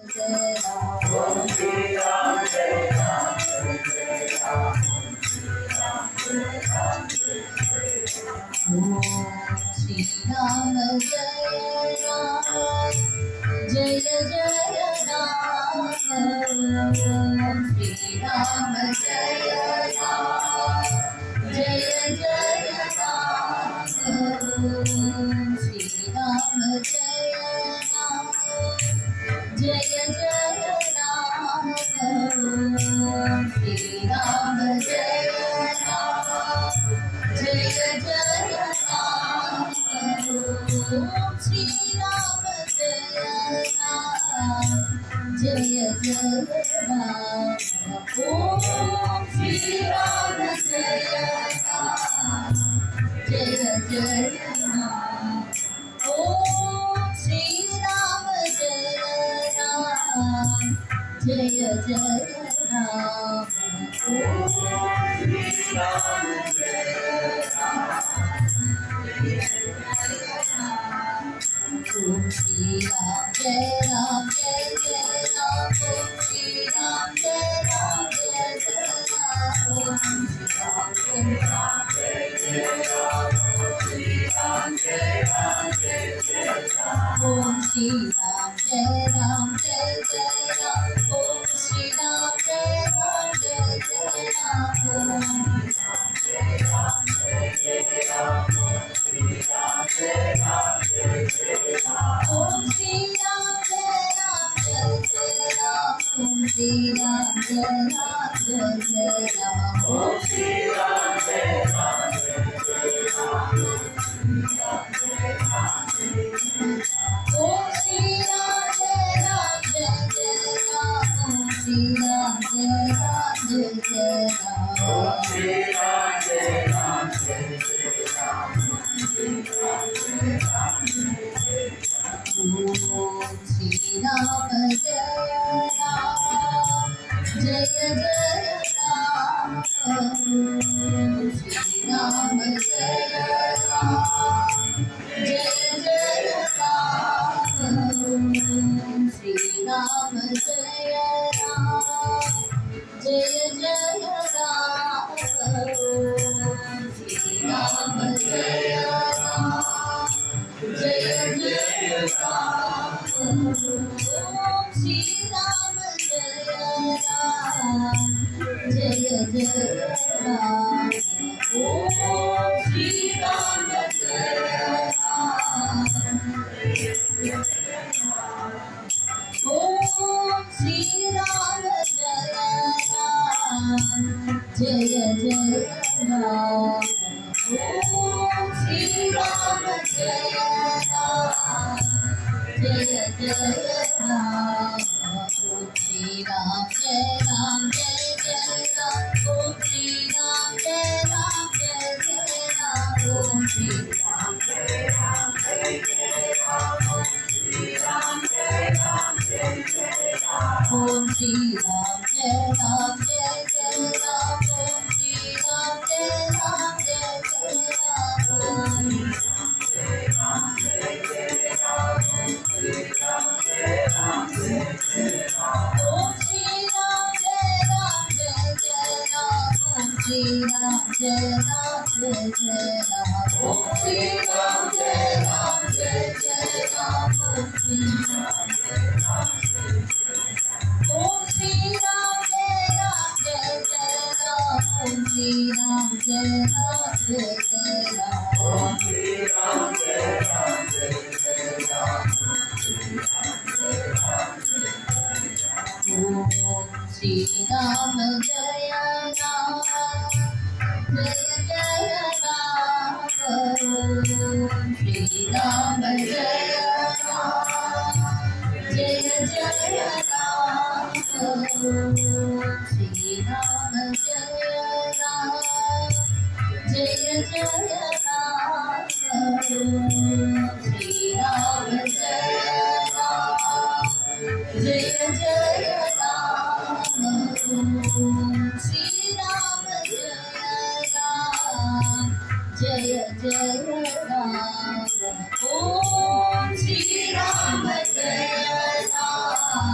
Jai Ram Shri Ram Jai Ram Jai Ram Shri Ram Shri Ram Jai Ram Jai Jai Ram Shri Ram Jai Ram Jai Jai Ram Shri Ram Jai Ram Jai Jai Ram Shri Ram Jai Ram Jai Jai Ram Shri Ram Jai Ram Jai Jai Ram Om Shri Ram Jai Ram Jai Jai Ram Om Shri Ram Jai Ram Jai Jai Ram Om Shri Ram Jai Ram Om Shri Ram Jai Ram Jai Jai Ram Om Shri Ram Jai Ram Jai Jai Ram Om Shri Ram Jai Ram Jai Jai Ram Jai Ram Jai Jai Ram Om Shri Ram Jai Ram Jai Jai Ram Om Shri Ram Jai Ram Jai Jai Ram Om Shri Ram Jai Ram Jai Jai Ram Om Shri Ram Jai Ram Jai Jai Ram Om Shri Ram Jai Ram Jai Jai Ram Om Shri Ram Jai Ram Jai Jai Ram Om Shri Ram Jai Ram Jai Jai Ram Om Shri Ram Jai Ram Jai Jai Ram Om Shri Ram Jai Ram Jai Jai Ram Om Shri Ram Jai Ram Jai Jai Ram Om Shri Ram Jai Ram Jai Jai Ram Om Shri Ram Jai Ram Jai Jai Ram Om Shri Ram Jai Ram Jai Jai Ram Om Shri Ram Jai Ram Jai Jai Ram Om Shri Ram Jai Ram Om Shri Ram Jai Ram Jai Jai Ram Om Shri Ram Jai Ram Jai Jai Ram Om Shri Ram Jai Ram Jai Jai Ram Om Shri Ram Jai Ram Jai Jai Ram Om Shri Ram Jai Ram Jai Jai Ram Om Shri Ram Jai Ram Jai Jai Ram Om Shri Ram Jai Ram Jai Jai Ram Om Shri Ram Jai Ram Jai Jai Ram Om Shri Ram Jai Jai Ram Om Shri Ram Jai Ram Jai Jai Ram Om Shri Ram Jai Ram Jai Jai Ram Om Shri Ram Jai Ram Jai Jai Ram Om Shri Ram Jai Ram Jai Jai Ram Om Shri Ram Jai Ram Om Shri Ram Jai Ram Jai Jai Ram Om Shri Ram Jai Ram Jai Jai Ram Om Shri Ram Jai Ram Jai Jai Ram Om Shri Ram Jai Ram Jai Jai Ram Om Shri Ram Jai Ram Jai Jai Ram Om Shri Ram Jai Ram Jai Jai Ram Om Shri Ram Jai Ram Jai Jai Ram Om Shri Ram Jai Ram Jai Jai Ram Om Shri Ram Jai Ram